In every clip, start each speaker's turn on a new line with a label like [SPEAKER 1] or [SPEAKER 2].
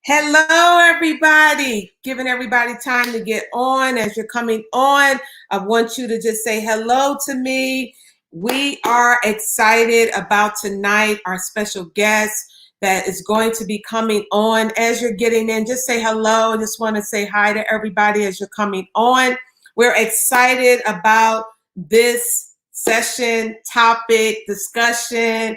[SPEAKER 1] Hello, everybody. Giving everybody time to get on. As you're coming on, I want you to just say hello to me. We are excited about tonight, our special guest that is going to be coming on. As you're getting in, just say hello. I just want to say hi to everybody as you're coming on. We're excited about this session, topic, discussion,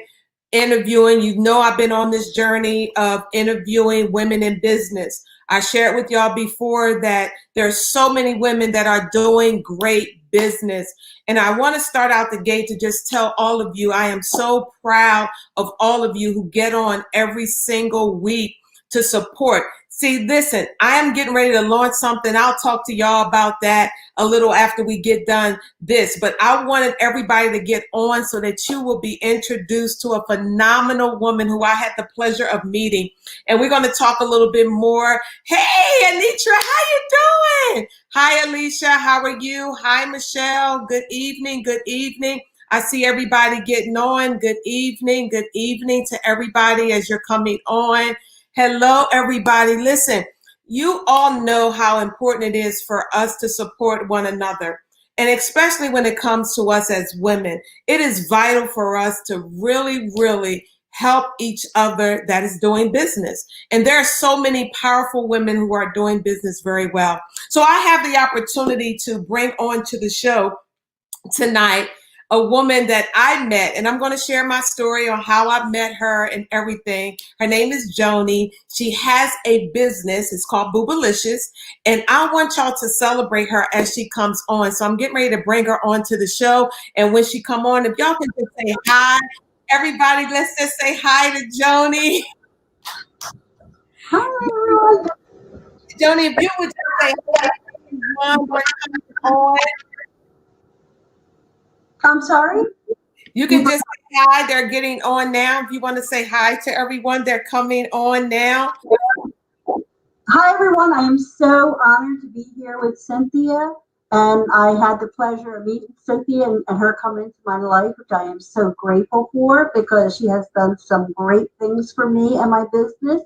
[SPEAKER 1] interviewing. You know, I've been on this journey of interviewing women in business. I shared with y'all before that there's so many women that are doing great business. And I want to start out the gate to just tell all of you, I am so proud of all of you who get on every single week to support. See, listen, I am getting ready to launch something. I'll talk to y'all about that a little after we get done this. But I wanted everybody to get on so that you will be introduced to a phenomenal woman who I had the pleasure of meeting. And we're going to talk a little bit more. Hey, Anitra, how you doing? Hi, Alicia. How are you? Hi, Michelle. Good evening. Good evening. I see everybody getting on. Good evening. Good evening to everybody as you're coming on. Hello, everybody. Listen, you all know how important it is for us to support one another. And especially when it comes to us as women, it is vital for us to really, really help each other that is doing business. And there are so many powerful women who are doing business very well. So I have the opportunity to bring on to the show tonight a woman that I met, and I'm going to share my story on how I met her and everything. Her name is Joni. She has a business. It's called Boobalicious, and I want y'all to celebrate her as she comes on. So I'm getting ready to bring her on to the show, and when she come on, if y'all can just say hi, everybody, let's just say hi to Joni.
[SPEAKER 2] Hi, everyone.
[SPEAKER 1] Joni, if you would just say hi to everyone, we're coming on.
[SPEAKER 2] I'm sorry?
[SPEAKER 1] You can just say hi. They're getting on now. If you want to say hi to everyone, they're coming on now.
[SPEAKER 2] Hi, everyone. I am so honored to be here with Cynthia. And I had the pleasure of meeting Cynthia and her coming into my life, which I am so grateful for because she has done some great things for me and my business.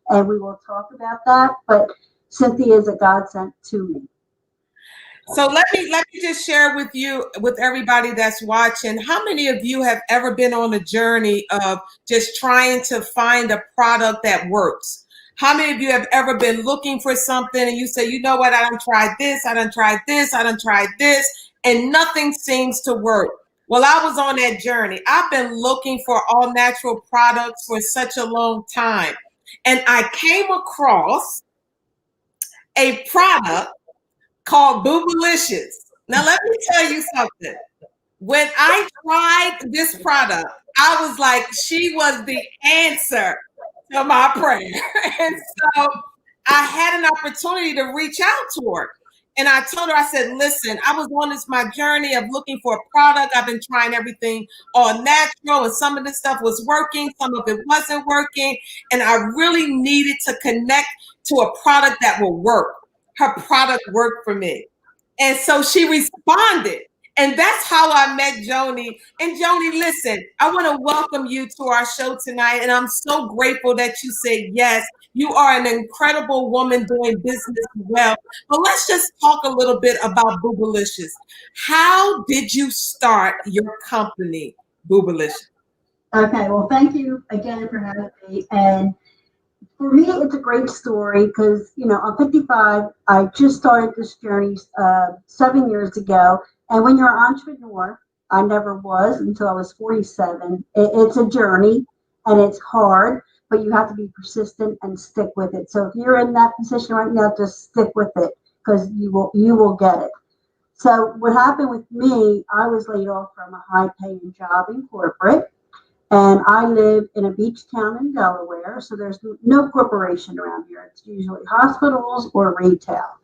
[SPEAKER 2] And we will talk about that. But Cynthia is a godsend to me.
[SPEAKER 1] So let me just share with you, with everybody that's watching, how many of you have ever been on a journey of just trying to find a product that works? How many of you have ever been looking for something and you say, you know what, I done tried this, I done tried this, I done tried this, and nothing seems to work? Well, I was on that journey. I've been looking for all natural products for such a long time. And I came across a product called Boobalicious. Now, let me tell you something. When I tried this product, I was like, she was the answer to my prayer. And so I had an opportunity to reach out to her. And I told her, I said, listen, I was on my journey of looking for a product. I've been trying everything all natural, and some of this stuff was working, some of it wasn't working. And I really needed to connect to a product that will work. Her product worked for me. And so she responded. And that's how I met Joni. And Joni, listen, I want to welcome you to our show tonight. And I'm so grateful that you said yes. You are an incredible woman doing business well. But let's just talk a little bit about Boobalicious. How did you start your company, Boobalicious?
[SPEAKER 2] Okay, well, thank you again for having me. And for me, it's a great story because, I'm 55. I just started this journey 7 years ago. And when you're an entrepreneur, I never was until I was 47. It's a journey and it's hard, but you have to be persistent and stick with it. So if you're in that position right now, just stick with it because you will get it. So what happened with me, I was laid off from a high paying job in corporate. And I live in a beach town in Delaware, so there's no corporation around here. It's usually hospitals or retail.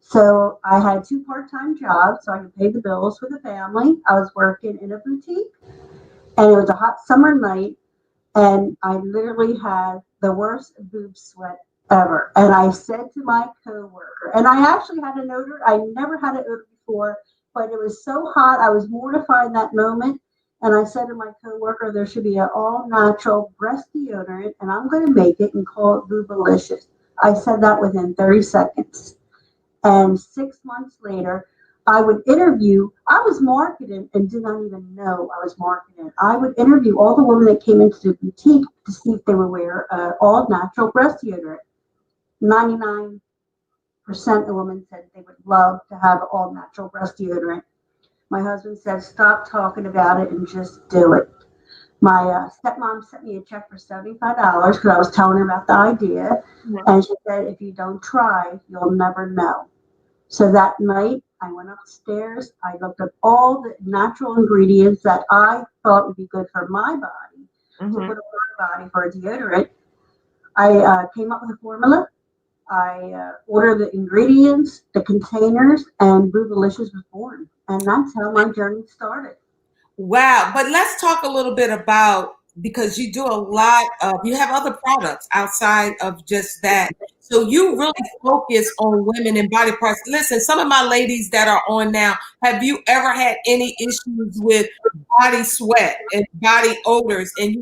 [SPEAKER 2] So I had two part-time jobs so I could pay the bills for the family. I was working in a boutique, and it was a hot summer night, and I literally had the worst boob sweat ever. And I said to my coworker, and I actually had an odor. I never had an odor before, but it was so hot. I was mortified in that moment. And I said to my coworker, there should be an all-natural breast deodorant, and I'm going to make it and call it Boobalicious. I said that within 30 seconds. And 6 months later, I would interview, I was marketing and did not even know I was marketing. I would interview all the women that came into the boutique to see if they would wear all natural breast deodorant. 99% of women said they would love to have all natural breast deodorant. My husband said, stop talking about it and just do it. My stepmom sent me a check for $75 because I was telling her about the idea. And she said, if you don't try, you'll never know. So that night, I went upstairs. I looked up all the natural ingredients that I thought would be good for my body, to put on my body for a deodorant. I came up with a formula. I ordered the ingredients, the containers, and Bootylicious was born. And that's how my journey started.
[SPEAKER 1] Wow. But let's talk a little bit about, because you do a lot of, you have other products outside of just that. So you really focus on women and body parts. Listen, some of my ladies that are on now, have you ever had any issues with body sweat and body odors? And,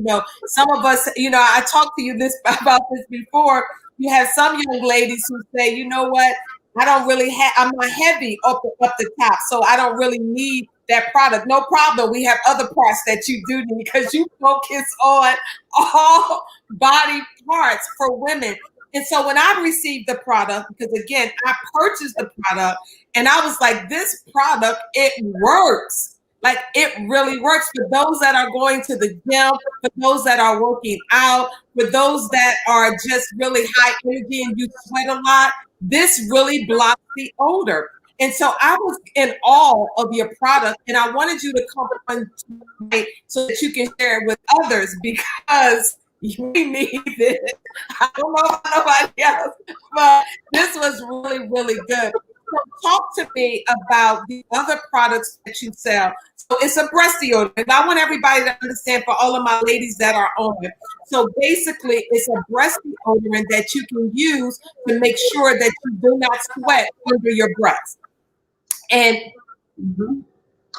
[SPEAKER 1] some of us, I talked to you about this before. You have some young ladies who say, you know what? I don't really I'm not heavy up the top, so I don't really need that product. No problem. We have other parts that you do need, because you focus on all body parts for women. And so when I received the product, because again, I purchased the product and I was like, this product, it works. Like, it really works for those that are going to the gym, for those that are working out, for those that are just really high energy and you sweat a lot. This really blocks the odor. And so I was in awe of your product, and I wanted you to come on tonight so that you can share it with others, because we need it. I don't know about nobody else, but this was really, really good. So talk to me about the other products that you sell. So it's a breast deodorant. And I want everybody to understand, for all of my ladies that are on it. So basically, it's a breast deodorant that you can use to make sure that you do not sweat under your breast. And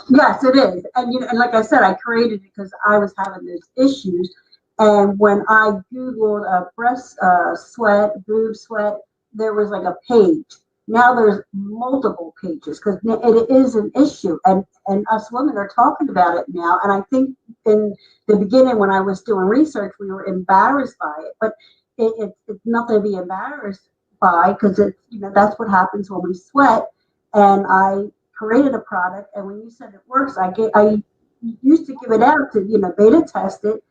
[SPEAKER 2] Yes, it is. And like I said, I created it because I was having those issues. And when I Googled breast sweat, boob sweat, there was like a page. Now there's multiple pages because it is an issue. And us women are talking about it now. And I think in the beginning, when I was doing research, we were embarrassed by it. But it's nothing to be embarrassed by, because that's what happens when we sweat. And I created a product, and when you said it works, I used to give it out to beta test it,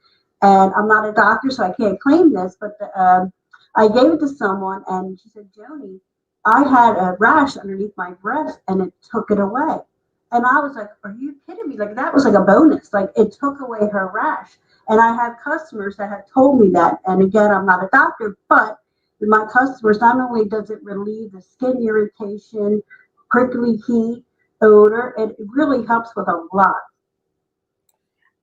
[SPEAKER 2] and I'm not a doctor, so I can't claim this, but I gave it to someone, and she said, Joni, I had a rash underneath my breast, and it took it away. And I was like, are you kidding me? Like, that was like a bonus. Like, it took away her rash. And I have customers that have told me that. And again, I'm not a doctor, but my customers, not only does it relieve the skin irritation, prickly heat, odor, it really helps with a lot.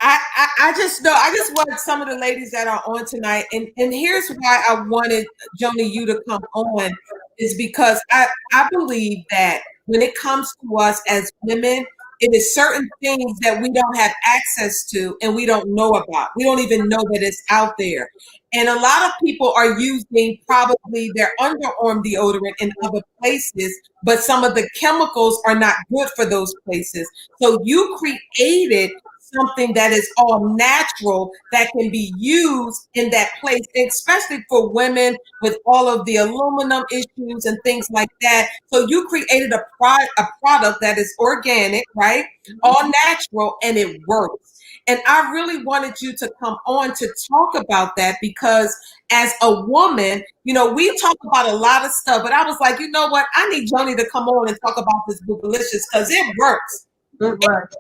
[SPEAKER 1] I just know, I just want some of the ladies that are on tonight, and here's why I wanted, Joni, you to come on, is because I believe that when it comes to us as women, it is certain things that we don't have access to and we don't know about. We don't even know that it's out there. And a lot of people are using probably their underarm deodorant in other places, but some of the chemicals are not good for those places. So you created something that is all natural that can be used in that place, especially for women with all of the aluminum issues and things like that. So you created a product that is organic, right? All natural, and it works. And I really wanted you to come on to talk about that, because as a woman, we talk about a lot of stuff, but I was like, you know what? I need Joni to come on and talk about this Bootylicious, because it works.
[SPEAKER 2] It works.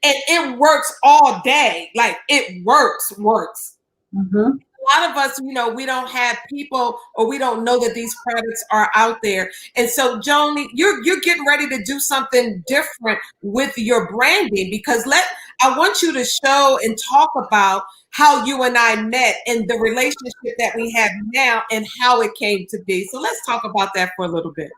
[SPEAKER 1] And it works all day. Like, it works.
[SPEAKER 2] Mm-hmm.
[SPEAKER 1] A lot of us, we don't have people, or we don't know that these products are out there. And so, Joni, you're getting ready to do something different with your branding, because I want you to show and talk about how you and I met and the relationship that we have now and how it came to be. So let's talk about that for a little bit.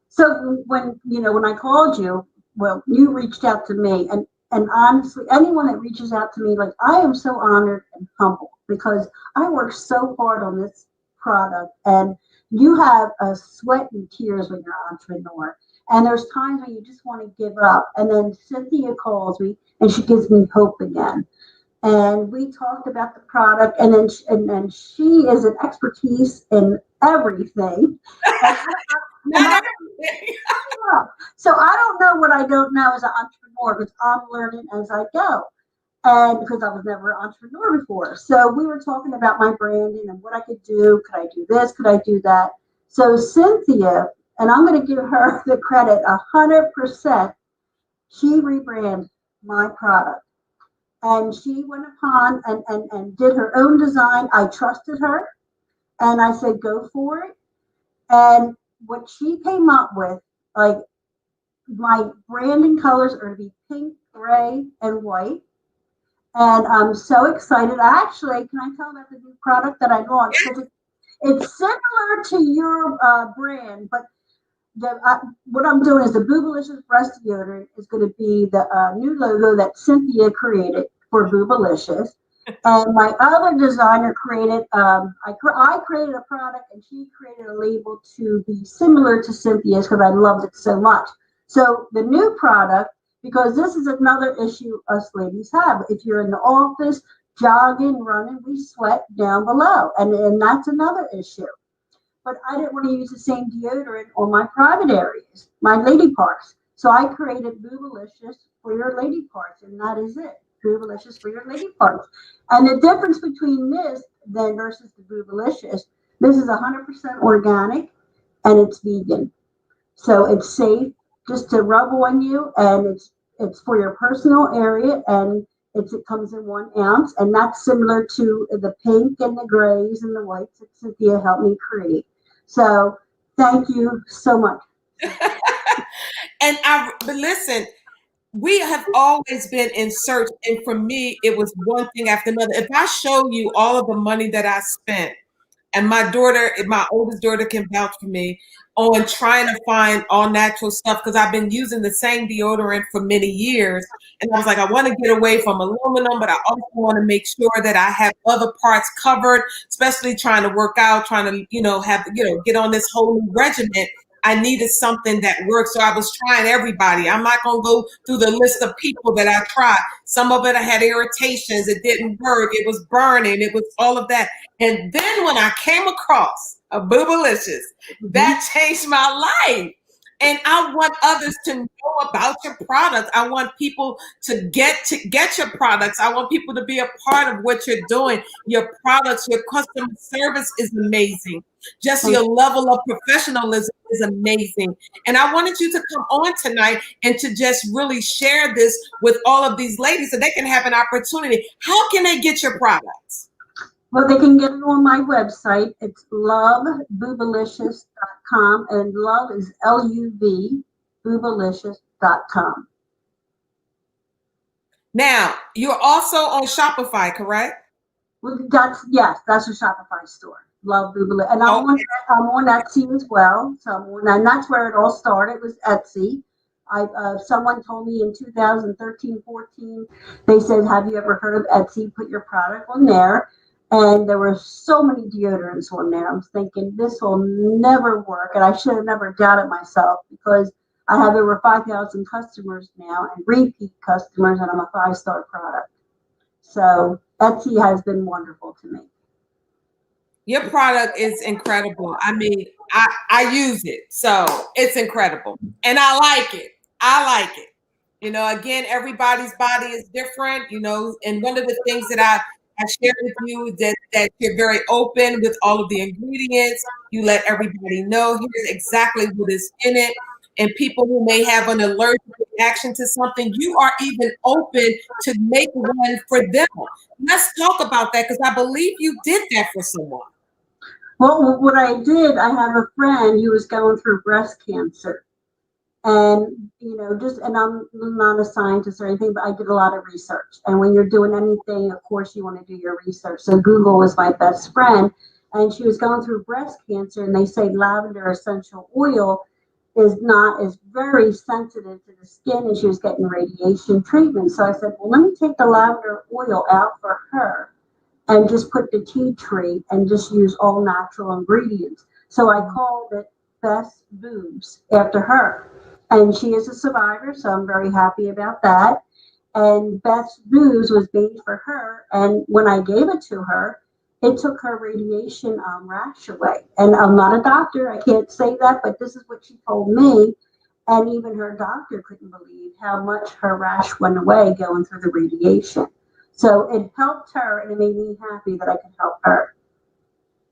[SPEAKER 2] So when I called you, well, you reached out to me, and honestly, anyone that reaches out to me, like, I am so honored and humbled, because I worked so hard on this product, and you have a sweat and tears when you're an entrepreneur. And there's times when you just want to give up. And then Cynthia calls me and she gives me hope again. And we talked about the product, and then she is an expertise in everything. And and
[SPEAKER 1] Not
[SPEAKER 2] I
[SPEAKER 1] everything.
[SPEAKER 2] so I don't know what I don't know as an entrepreneur because I'm learning as I go. And because I was never an entrepreneur before. So we were talking about my branding and what I could do. Could I do this? Could I do that? So Cynthia, and I'm going to give her the credit 100%, she rebranded my product. And she went upon and did her own design. I trusted her and I said, go for it. And what she came up with, like, my branding colors are to be pink, gray, and white. And I'm so excited. Can I tell about the new product that I launched? Because it's similar to your brand, but what I'm doing is the Boobalicious breast deodorant is going to be the new logo that Cynthia created for Boobalicious. And my other designer created, I created a product and she created a label to be similar to Cynthia's because I loved it so much. So the new product, because this is another issue us ladies have. If you're in the office, jogging, running, we sweat down below. And that's another issue. But I didn't want to use the same deodorant on my private areas, my lady parts. So I created Boobalicious for your lady parts, and that is it. Boobalicious for your lady parts. And the difference between this then versus the Boobalicious, this is 100% organic and it's vegan. So it's safe just to rub on you, and it's for your personal area, and it comes in 1 ounce, and that's similar to the pink and the grays and the whites that Cynthia helped me create. So thank you so much.
[SPEAKER 1] But listen, we have always been in search. And for me, it was one thing after another. If I show you all of the money that I spent, and my oldest daughter can vouch for me on trying to find all natural stuff because I've been using the same deodorant for many years. And I was like, I want to get away from aluminum, but I also want to make sure that I have other parts covered, especially trying to work out, trying to, get on this whole new regimen. I needed something that worked. So I was trying everybody. I'm not going to go through the list of people that I tried. Some of it I had irritations. It didn't work. It was burning. It was all of that. And then when I came across a Boobalicious, that changed my life. And I want others to know about your products. I want people to get your products. I want people to be a part of what you're doing. Your products, your customer service is amazing. Just your level of professionalism is amazing. And I wanted you to come on tonight and to just really share this with all of these ladies so they can have an opportunity. How can they get your products?
[SPEAKER 2] Well, they can get it on my website. It's loveboobalicious.com, and love is LUV, boobalicious.com.
[SPEAKER 1] Now, you're also on Shopify, correct?
[SPEAKER 2] Well, that's a Shopify store. Love Boobalicious, and I'm on Etsy as well. So and that's where it all started, was Etsy. Someone told me in 2013, 14, they said, "Have you ever heard of Etsy? Put your product on there." And there were so many deodorants on there. I was thinking this will never work, and I should have never doubted myself because I have over 5,000 customers now and repeat customers, and I'm a 5-star product. So Etsy has been wonderful to me.
[SPEAKER 1] Your product is incredible. I mean, I use it, so it's incredible, and I like it. I like it. Again, everybody's body is different. And one of the things that I shared with you that you're very open with all of the ingredients. You let everybody know here's exactly what is in it. And people who may have an allergic reaction to something, you are even open to make one for them. Let's talk about that because I believe you did that for someone.
[SPEAKER 2] Well, what I did, I have a friend who was going through breast cancer. And, and I'm not a scientist or anything, but I did a lot of research. And when you're doing anything, of course, you want to do your research. So Google was my best friend. And she was going through breast cancer, and they say lavender essential oil is very sensitive to the skin, and she was getting radiation treatment. So I said, well, let me take the lavender oil out for her and just put the tea tree and just use all natural ingredients. So I called it Best Boobs after her. And she is a survivor, so I'm very happy about that. And Best Boobs was made for her. And when I gave it to her, it took her radiation rash away. And I'm not a doctor, I can't say that, but this is what she told me. And even her doctor couldn't believe how much her rash went away going through the radiation. So it helped her, and it made me happy that I could help her.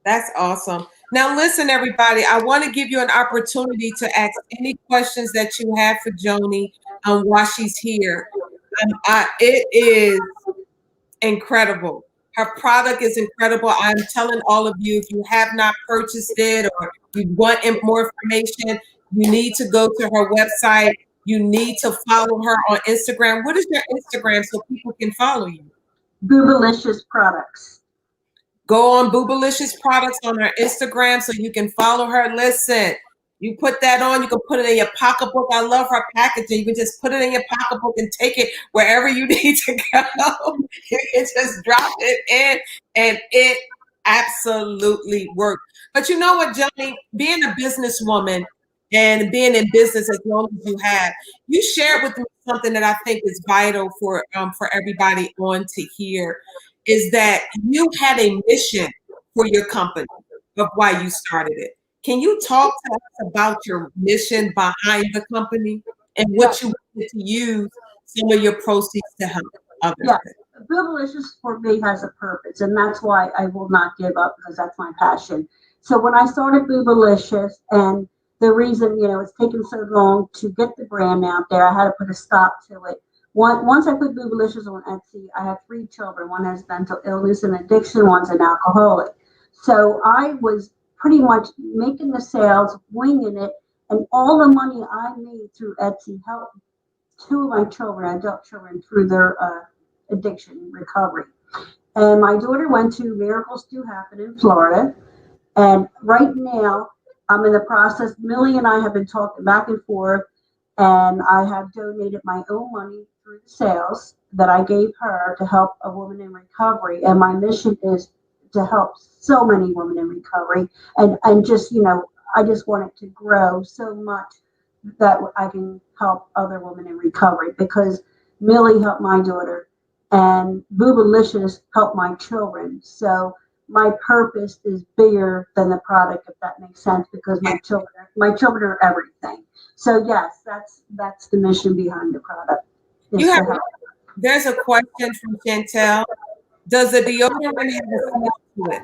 [SPEAKER 1] That's awesome. Now, listen, everybody, I want to give you an opportunity to ask any questions that you have for Joni while she's here. It is incredible. Her product is incredible. I'm telling all of you, if you have not purchased it or you want more information, you need to go to her website. You need to follow her on Instagram. What is your Instagram so people can follow you?
[SPEAKER 2] Boobalicious products.
[SPEAKER 1] Go on Boobalicious Products on her Instagram so you can follow her. Listen, you put that on, you can put it in your pocketbook. I love her packaging. You can just put it in your pocketbook and take it wherever you need to go. You can just drop it in and it absolutely works. But you know what, Joni, being a businesswoman and being in business as long as you have, you shared with me something that I think is vital for everybody on to hear is that you had a mission for your company of why you started it. Can you talk to us about your mission behind the company and what you wanted to use some of your proceeds to help others
[SPEAKER 2] Yeah,
[SPEAKER 1] with?
[SPEAKER 2] Boobalicious for me has a purpose, and that's why I will not give up because that's my passion. So when I started Boobalicious, and the reason it's taken so long to get the brand out there, I had to put a stop to it. Once I put Boobalicious on Etsy, I have 3 children. One has mental illness and addiction. One's an alcoholic. So I was pretty much making the sales, winging it, and all the money I made through Etsy helped 2 of my adult children, through their addiction recovery. And my daughter went to Miracles Do Happen in Florida. And right now, I'm in the process. Millie and I have been talking back and forth, and I have donated my own money through the sales that I gave her to help a woman in recovery. And my mission is to help so many women in recovery. And just, I just want it to grow so much that I can help other women in recovery because Millie helped my daughter and Boobalicious helped my children. So my purpose is bigger than the product, if that makes sense, because my children are everything. So yes, that's the mission behind the product.
[SPEAKER 1] You
[SPEAKER 2] Is
[SPEAKER 1] have
[SPEAKER 2] to help.
[SPEAKER 1] there's a question from Chantel. Does the deodorant have a smell to it?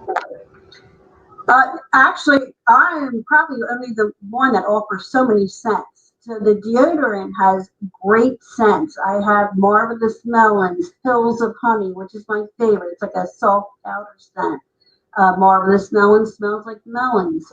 [SPEAKER 2] Actually, I am probably only the one that offers so many scents. So the deodorant has great scents. I have Marvelous Melons, Hills of Honey, which is my favorite. It's like a soft powder scent. Marvelous Melons smells like melons.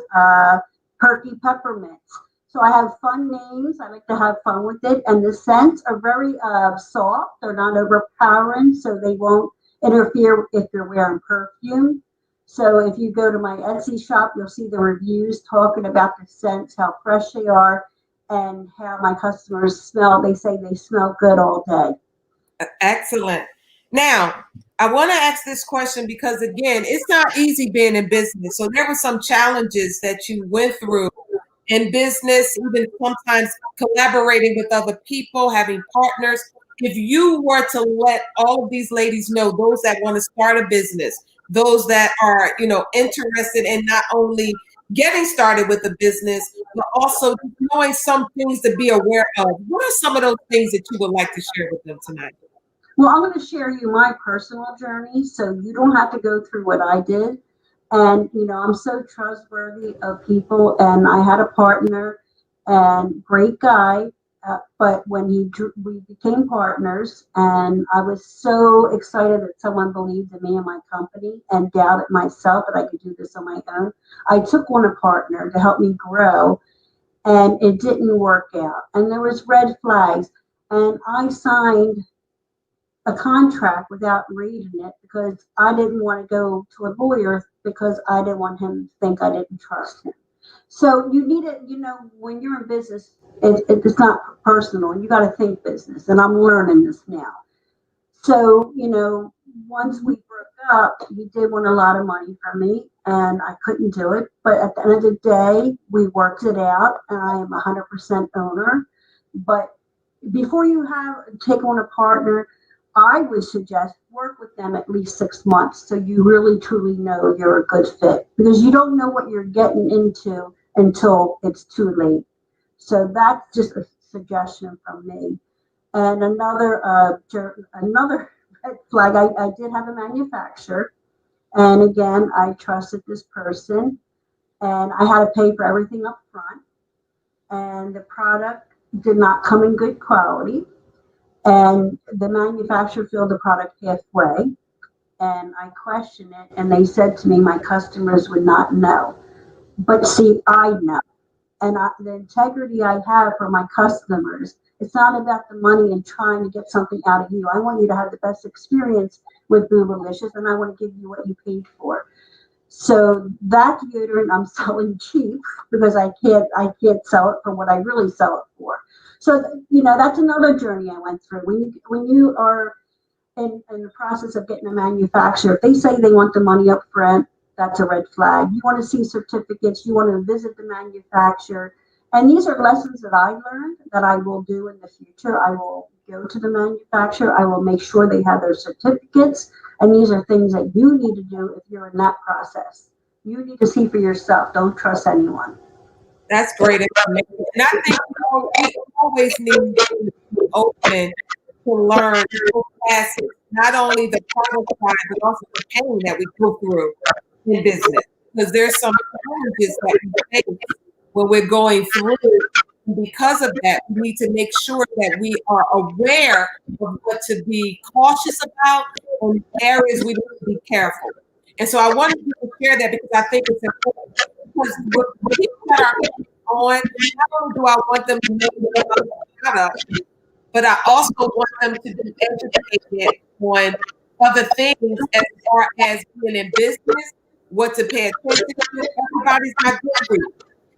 [SPEAKER 2] Perky Peppermints. So I have fun names. I like to have fun with it. And the scents are very soft. They're not overpowering, so they won't interfere if you're wearing perfume. So if you go to my Etsy shop, you'll see the reviews talking about the scents, how fresh they are, and how my customers smell. They say they smell good all day.
[SPEAKER 1] Excellent. Now, I want to ask this question because, again, it's not easy being in business. So there were some challenges that you went through in business, even sometimes collaborating with other people, having partners. If you were to let all of these ladies know, those that want to start a business, those that are, interested in not only getting started with a business, but also knowing some things to be aware of, what are some of those things that you would like to share with them tonight?
[SPEAKER 2] Well, I'm going to share you my personal journey so you don't have to go through what I did. And, I'm so trustworthy of people. And I had a partner and great guy. But when we became partners, and I was so excited that someone believed in me and my company and doubted myself that I could do this on my own. I took on a partner to help me grow, and it didn't work out. And there was red flags. And I signed a contract without reading it because I didn't want to go to a lawyer because I didn't want him to think I didn't trust him. So you need it, when you're in business, it's not personal. You got to think business, and I'm learning this now. So, once we broke up, he did want a lot of money from me, and I couldn't do it. But at the end of the day, we worked it out, and I am 100% owner. But before you have take on a partner, I would suggest work with them at least 6 months so you really truly know you're a good fit, because you don't know what you're getting into until it's too late. So that's just a suggestion from me. And another red flag, I did have a manufacturer, and again, I trusted this person, and I had to pay for everything up front, and the product did not come in good quality, and the manufacturer filled the product halfway, and I questioned it, and they said to me, my customers would not know. But see, I know. And the integrity I have for my customers, it's not about the money and trying to get something out of you. I want you to have the best experience with Boobalicious, and I want to give you what you paid for. So that deodorant I'm selling cheap because I can't sell it for what I really sell it for. So that's another journey I went through. When you are in the process of getting a manufacturer, if they say they want the money up front, that's a red flag. You want to see certificates, you want to visit the manufacturer. And these are lessons that I learned that I will do in the future. I will go to the manufacturer, I will make sure they have their certificates. And these are things that you need to do if you're in that process. You need to see for yourself. Don't trust anyone.
[SPEAKER 1] That's great information. And I think we always need to be open to learn both facets, not only the product side, but also the pain that we go through in business. Because there's some challenges that we face when we're going through. And because of that, we need to make sure that we are aware of what to be cautious about and areas we need to be careful. And so I wanted you to share that because I think it's important. Because with people that are on, not only do I want them to know about the product, but I also want them to be educated on other things as far as being in business, what to pay attention to. Everybody's not different.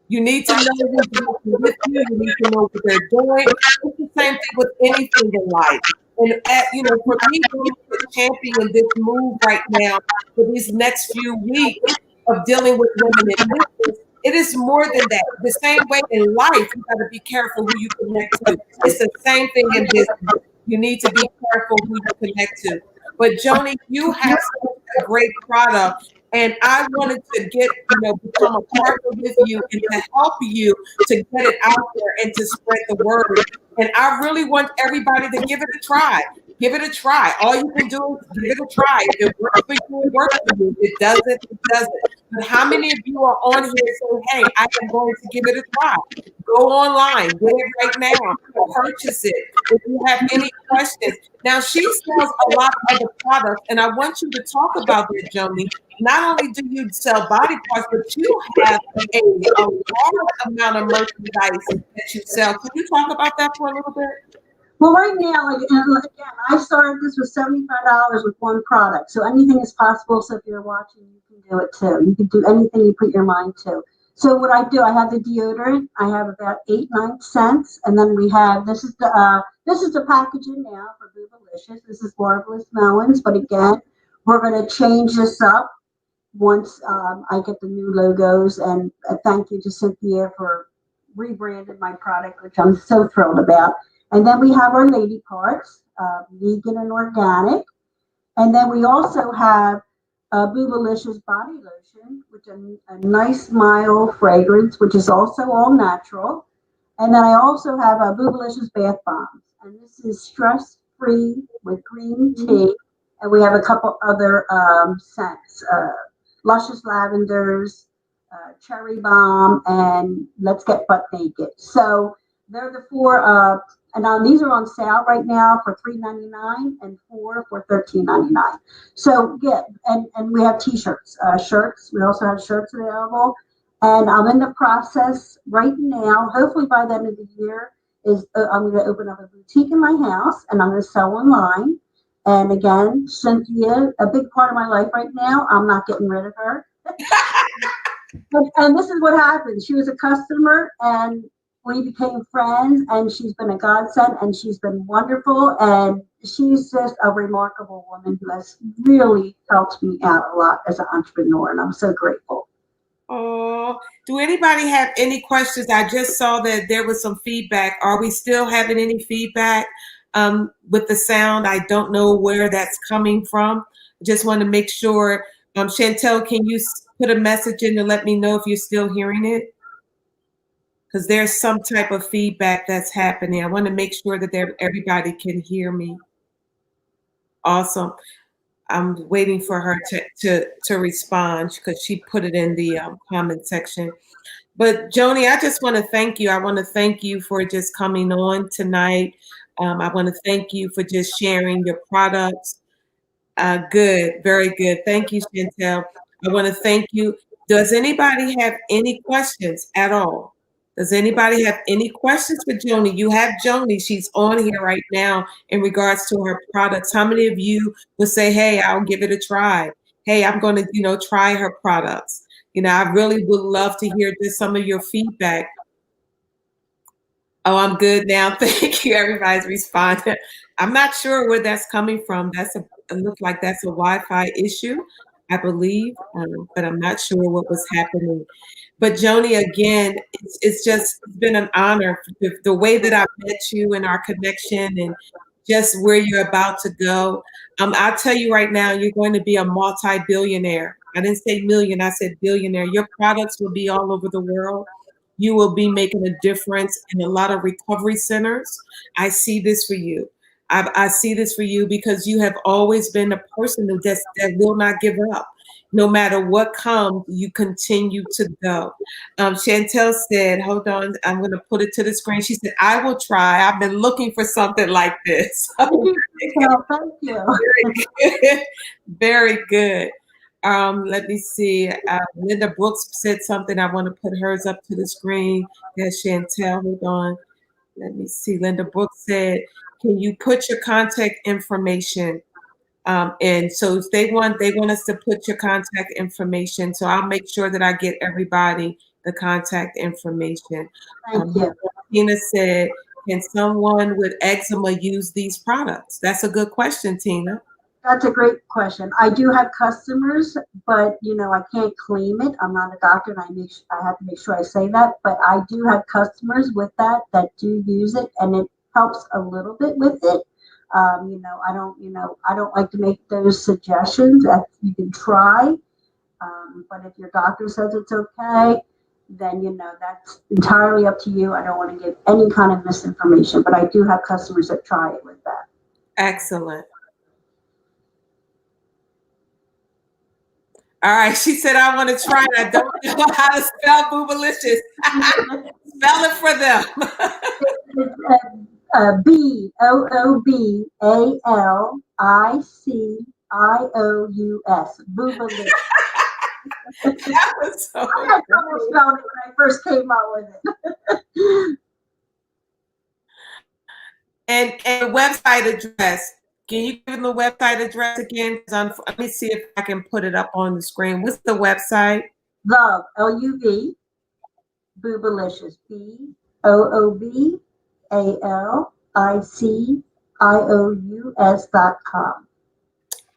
[SPEAKER 1] You need to know who's working with you. You need to know what they're doing. It's the same thing with anything in life. And for me, being a champion this move right now for these next few weeks of dealing with women in business, it is more than that. The same way in life, you got to be careful who you connect to. It's the same thing in business. You need to be careful who you connect to. But Joni, you have such a great product, and I wanted to become a partner with you and to help you to get it out there and to spread the word. And I really want everybody to give it a try. Give it a try. All you can do is give it a try. If it works for you, it works for you. If it doesn't, it doesn't. But how many of you are on here saying, hey, I am going to give it a try? Go online, get it right now, purchase it. If you have any questions. Now, she sells a lot of other products, and I want you to talk about that, Joni. Not only do you sell body parts, but you have a large amount of merchandise that you sell. Can you talk about that for a little bit?
[SPEAKER 2] Well, right now, again, I started this with $75 with one product. So anything is possible. So if you're watching, you can do it too. You can do anything you put your mind to. So what I do, I have the deodorant. I have about 8-9 cents, and then we have this is the packaging now for Boobalicious. This is Marvelous Melons, but again, we're going to change this up once I get the new logos. And thank you to Cynthia for rebranding my product, which I'm so thrilled about. And then we have our lady parts, vegan and organic. And then we also have Boobalicious body lotion, which is a nice mild fragrance, which is also all natural. And then I also have a Boobalicious bath bombs, and this is stress free with green tea. And we have a couple other scents, luscious lavenders, cherry bomb, and let's get butt naked. So they're the four. And these are on sale right now for $3.99 and four for $13.99. So yeah, and we have t-shirts, shirts. We also have shirts available. And I'm in the process right now. Hopefully by the end of the year I'm going to open up a boutique in my house, and I'm going to sell online. And again, Cynthia, a big part of my life right now. I'm not getting rid of her. And this is what happened. She was a customer, and we became friends, and she's been a godsend, and she's been wonderful, and she's just a remarkable woman who has really helped me out a lot as an entrepreneur, and I'm so grateful.
[SPEAKER 1] Oh, do anybody have any questions? I just saw that there was some feedback. Are we still having any feedback with the sound? I don't know where that's coming from. Just want to make sure. Chantel, can you put a message in to let me know if you're still hearing it? Because there's some type of feedback that's happening. I want to make sure that everybody can hear me. Awesome. I'm waiting for her to respond because she put it in the comment section. But Joni, I just want to thank you. I want to thank you for just coming on tonight. I want to thank you for just sharing your products. Good, very good. Thank you, Chantel. I want to thank you. Does anybody have any questions at all? Does anybody have any questions for Joni? You have Joni. She's on here right now in regards to her products. How many of you would say, hey, I'll give it a try? Hey, I'm going to, try her products. I really would love to hear just some of your feedback. Oh, I'm good now. Thank you. Everybody's responding. I'm not sure where that's coming from. It looks like that's a Wi-Fi issue, I believe, but I'm not sure what was happening. But Joni, again, it's been an honor. The way that I met you and our connection and just where you're about to go. I'll tell you right now, you're going to be a multi-billionaire. I didn't say million, I said billionaire. Your products will be all over the world. You will be making a difference in a lot of recovery centers. I see this for you. I see this for you because you have always been a person that will not give up. No matter what comes, you continue to go. Chantel said, hold on, I'm going to put it to the screen. She said, I will try. I've been looking for something like this.
[SPEAKER 2] Thank you.
[SPEAKER 1] Very good. Very good. Let me see. Linda Brooks said something. I want to put hers up to the screen. There's Chantel. Hold on. Let me see. Linda Brooks said, can you put your contact information? And so they want us to put your contact information. So I'll make sure that I get everybody the contact information.
[SPEAKER 2] Thank you.
[SPEAKER 1] Tina said, can someone with eczema use these products? That's a good question, Tina.
[SPEAKER 2] That's a great question. I do have customers, but I can't claim it. I'm not a doctor, and I have to make sure I say that. But I do have customers with that do use it, and it helps a little bit with it. I don't like to make those suggestions that you can try. But if your doctor says it's okay, then that's entirely up to you. I don't want to give any kind of misinformation, but I do have customers that try it with that.
[SPEAKER 1] Excellent. All right, she said, I want to try it. I don't know how to spell boobalicious. Spell it for them.
[SPEAKER 2] It's Boobalicious. Boobalicious.
[SPEAKER 1] That was so
[SPEAKER 2] I had trouble spelling it when I first came out with it.
[SPEAKER 1] And the website address. Can you give them the website address again? Let me see if I can put it up on the screen. What's the website?
[SPEAKER 2] Love, L-U-V, Boobalicious, BOOBALICIOUS.com.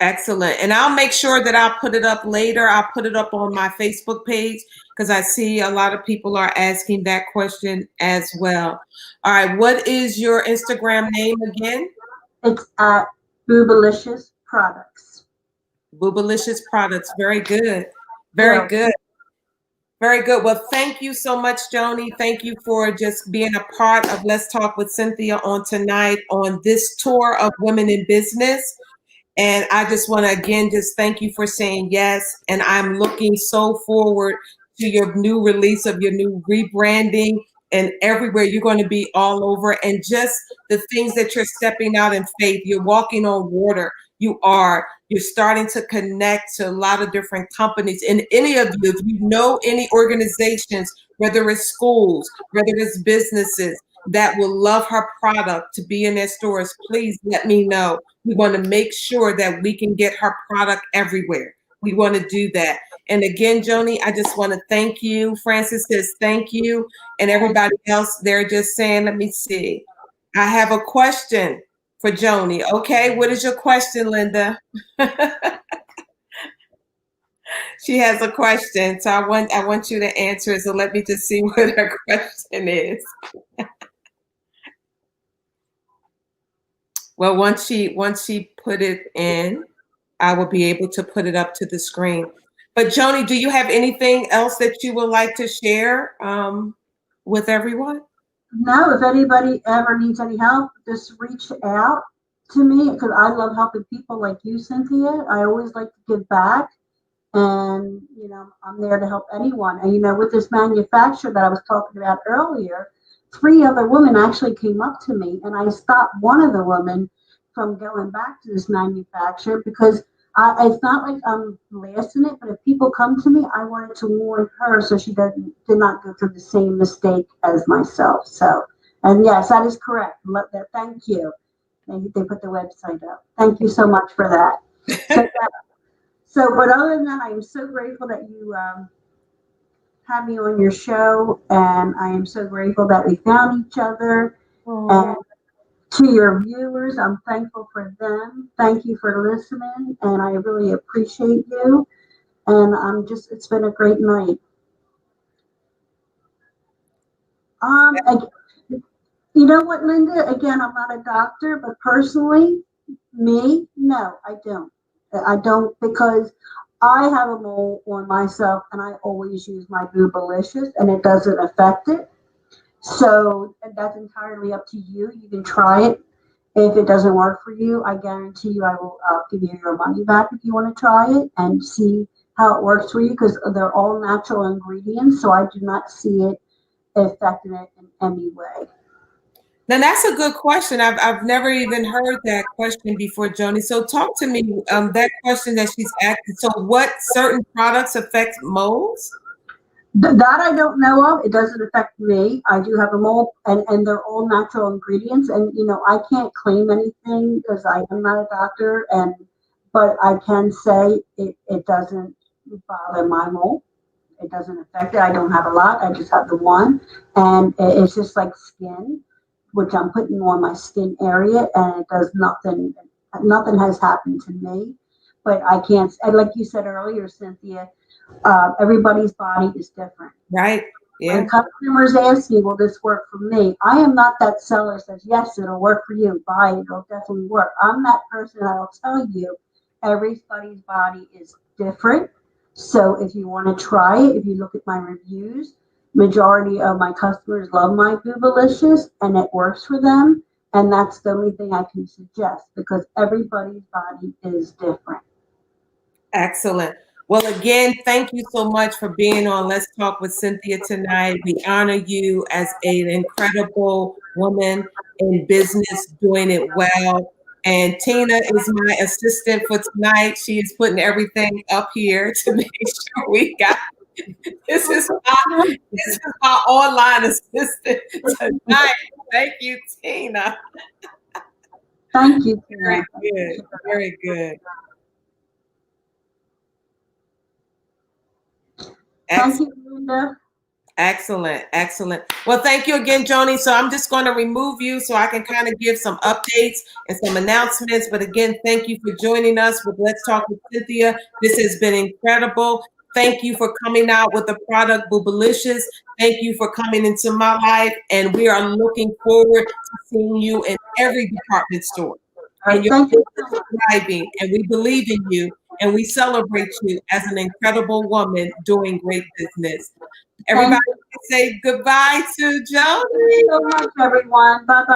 [SPEAKER 1] Excellent. And I'll make sure that I'll put it up later. I'll put it up on my Facebook page because I see a lot of people are asking that question as well. All right. What is your Instagram name again?
[SPEAKER 2] It's at Boobalicious Products.
[SPEAKER 1] Boobalicious Products. Very good. Very good. Very good. Well, thank you so much, Joni. Thank you for just being a part of Let's Talk with Cynthia on tonight on this tour of Women in Business. And I just want to again just thank you for saying yes. And I'm looking so forward to your new release of your new rebranding and everywhere you're going to be all over. And just the things that you're stepping out in faith. You're walking on water. You're starting to connect to a lot of different companies. And any of you, if you know any organizations, whether it's schools, whether it's businesses that will love her product to be in their stores, please let me know. We want to make sure that we can get her product everywhere. we want to do that. And again, Joni, I just want to thank you. Francis says thank you. And everybody else, they're just saying, let me see. I have a question for Joni. Okay, what is your question, Linda? She has a question, so I want you to answer it. So let me just see what her question is. Well, once she put it in, I will be able to put it up to the screen. But Joni, do you have anything else that you would like to share with everyone?
[SPEAKER 2] No, if anybody ever needs any help, just reach out to me because I love helping people like you, Cynthia. I always like to give back. And, I'm there to help anyone. And, with this manufacturer that I was talking about earlier, 3 other women actually came up to me and I stopped one of the women from going back to this manufacturer because it's not like I'm blasting it, but if people come to me, I wanted to warn her so she did not go through the same mistake as myself. So, and yes, that is correct. Thank you. They put the website up. Thank you so much for that. But other than that, I am so grateful that you had me on your show, and I am so grateful that we found each other. And to your viewers, I'm thankful for them. Thank you for listening, and I really appreciate you. And it's been a great night. You know what, Linda? Again, I'm not a doctor, but personally, no, I don't. I don't because I have a mole on myself and I always use my Boobalicious and it doesn't affect it. So that's entirely up to you. You can try it. If it doesn't work for you, I guarantee you I'll give you your money back if you want to try it and see how it works for you because they're all natural ingredients. So I do not see it affecting it in any way.
[SPEAKER 1] Now that's a good question. I've never even heard that question before, Joni. So talk to me. That question that she's asking. So what certain products affect moles?
[SPEAKER 2] That I don't know of. It doesn't affect me. I do have a mole, and they're all natural ingredients. And I can't claim anything because I am not a doctor. But I can say it doesn't bother my mole. It doesn't affect it. I don't have a lot. I just have the one, and it's just like skin, which I'm putting on my skin area, and it does nothing. Nothing has happened to me, but I can't. And like you said earlier, Cynthia, everybody's body is different.
[SPEAKER 1] Right. Yeah.
[SPEAKER 2] When customers ask me, will this work for me? I am not that seller that says, yes, it'll work for you. Buy it. It'll definitely work. I'm that person that'll tell you everybody's body is different. So if you want to try it, if you look at my reviews, majority of my customers love my Boobalicious and it works for them. And that's the only thing I can suggest because everybody's body is different.
[SPEAKER 1] Excellent. Well, again, thank you so much for being on Let's Talk with Cynthia tonight. We honor you as an incredible woman in business, doing it well. And Tina is my assistant for tonight. She is putting everything up here to make sure we got this is my online assistant tonight. Thank you, Tina.
[SPEAKER 2] Thank you,
[SPEAKER 1] Very
[SPEAKER 2] Tina.
[SPEAKER 1] good. Very good.
[SPEAKER 2] Thank you, Linda.
[SPEAKER 1] Excellent, excellent. Well, thank you again, Joni. So I'm just going to remove you so I can kind of give some updates and some announcements. But again, thank you for joining us with Let's Talk with Cynthia. This has been incredible. Thank you for coming out with the product Boobalicious. Thank you for coming into my life. And we are looking forward to seeing you in every department store. And your business is thriving, and we believe in you, and we celebrate you as an incredible woman doing great business. Everybody say goodbye to Joni.
[SPEAKER 2] Thank you so much, everyone. Bye-bye.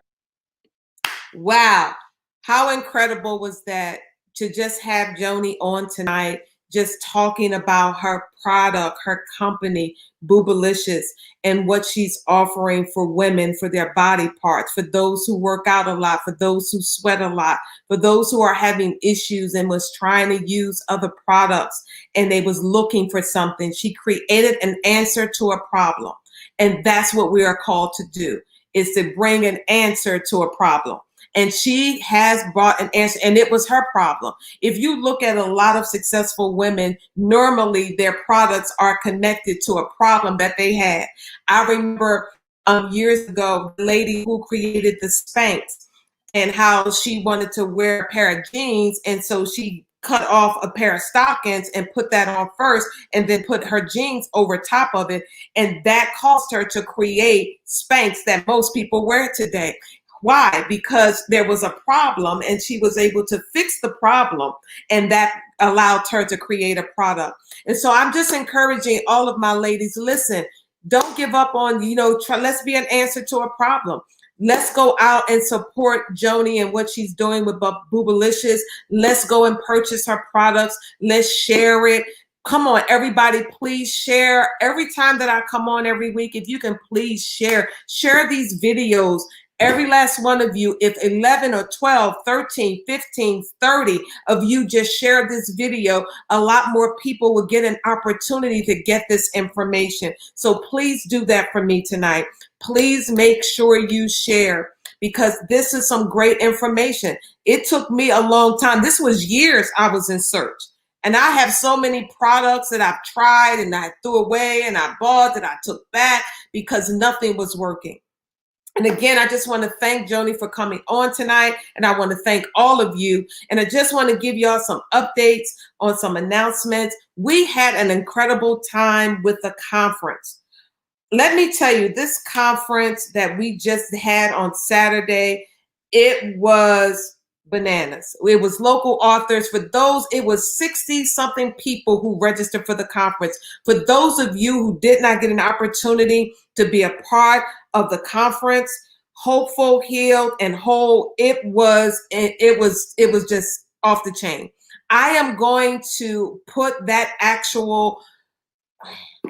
[SPEAKER 1] Wow. How incredible was that to just have Joni on tonight, just talking about her product, her company, Boobalicious, and what she's offering for women, for their body parts, for those who work out a lot, for those who sweat a lot, for those who are having issues and was trying to use other products and they was looking for something. She created an answer to a problem. And that's what we are called to do, is to bring an answer to a problem. And she has brought an answer, and it was her problem. If you look at a lot of successful women, normally their products are connected to a problem that they had. I remember years ago, the lady who created the Spanx, and how she wanted to wear a pair of jeans, and so she cut off a pair of stockings and put that on first, and then put her jeans over top of it, and that caused her to create Spanx that most people wear today. Why? Because there was a problem, and she was able to fix the problem, and that allowed her to create a product. And so I'm just encouraging all of my ladies, listen, don't give up on, let's be an answer to a problem. Let's go out and support Joni and what she's doing with Boobalicious. Let's go and purchase her products. Let's share it. Come on, everybody, please share. Every time that I come on every week, if you can please share these videos. Every last one of you, if 11 or 12, 13, 15, 30 of you just share this video, a lot more people will get an opportunity to get this information. So please do that for me tonight. Please make sure you share, because this is some great information. It took me a long time. This was years I was in search. And I have so many products that I've tried and I threw away and I bought that I took back because nothing was working. And again, I just want to thank Joni for coming on tonight. And I want to thank all of you. And I just want to give y'all some updates on some announcements. We had an incredible time with the conference. Let me tell you, this conference that we just had on Saturday, it was bananas. It was local authors. For those, it was 60 something people who registered for the conference. For those of you who did not get an opportunity to be a part of the conference, Hopeful, Healed, and Whole, it was just off the chain. I am going to put that actual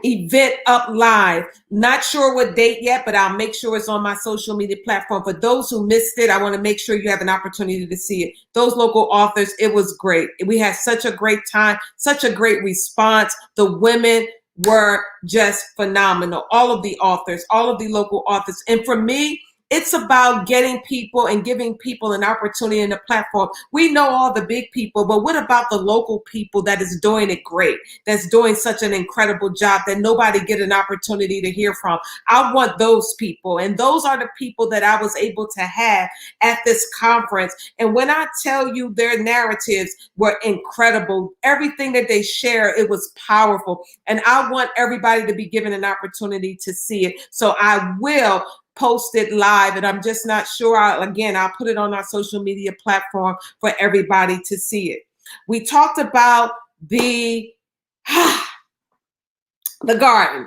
[SPEAKER 1] event up live. Not sure what date yet, but I'll make sure it's on my social media platform. For those who missed it, I want to make sure you have an opportunity to see it. Those local authors, it was great. We had such a great time, such a great response. The women were just phenomenal. All of the authors, all of the local authors. And for me, it's about getting people and giving people an opportunity and a platform. We know all the big people, but what about the local people that is doing it great, that's doing such an incredible job that nobody get an opportunity to hear from? I want those people, and those are the people that I was able to have at this conference. And when I tell you their narratives were incredible, everything that they share, it was powerful. And I want everybody to be given an opportunity to see it. So I will post it live, and I'm just not sure. I'll put it on our social media platform for everybody to see it. We talked about the garden,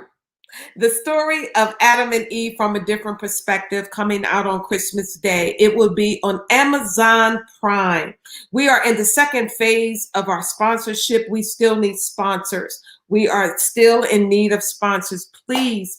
[SPEAKER 1] the story of Adam and Eve from a different perspective, coming out on Christmas Day. It will be on Amazon Prime. We are in the second phase of our sponsorship. We still need sponsors. We are still in need of sponsors. Please,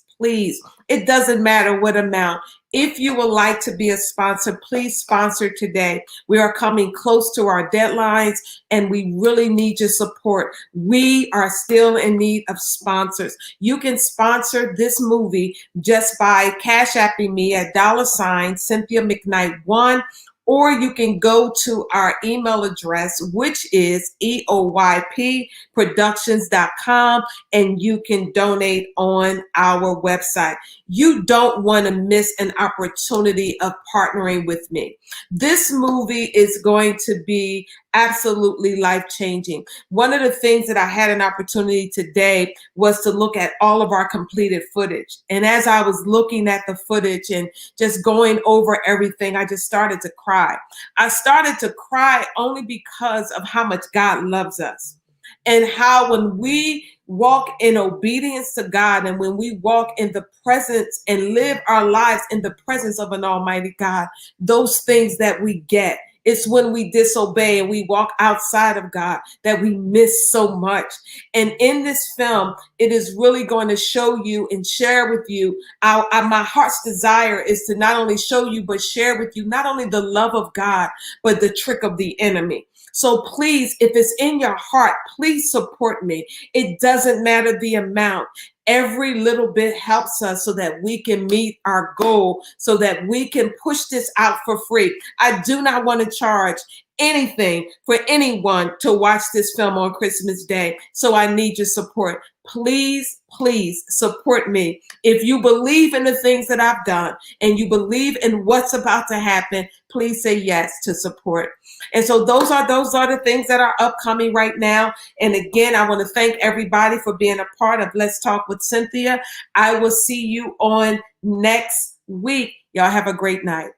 [SPEAKER 1] it doesn't matter what amount. If you would like to be a sponsor, please sponsor today. We are coming close to our deadlines, and we really need your support. We are still in need of sponsors. You can sponsor this movie just by Cash Apping me at $ Cynthia McKnight 1. Or you can go to our email address, which is eoypproductions.com, and you can donate on our website. You don't want to miss an opportunity of partnering with me. This movie is going to be absolutely life-changing. One of the things that I had an opportunity today was to look at all of our completed footage. And as I was looking at the footage and just going over everything, I just started to cry. I started to cry only because of how much God loves us, and how when we walk in obedience to God, and when we walk in the presence and live our lives in the presence of an almighty God, those things that we get. It's when we disobey and we walk outside of God that we miss so much. And in this film, it is really going to show you and share with you. My heart's desire is to not only show you, but share with you not only the love of God, but the trick of the enemy. So please, if it's in your heart, please support me. It doesn't matter the amount. Every little bit helps us so that we can meet our goal, so that we can push this out for free. I do not want to charge anything for anyone to watch this film on Christmas Day. So I need your support. Please, please support me. If you believe in the things that I've done and you believe in what's about to happen, please say yes to support. And so those are the things that are upcoming right now. And again, I want to thank everybody for being a part of Let's Talk with Cynthia. I will see you on next week. Y'all have a great night.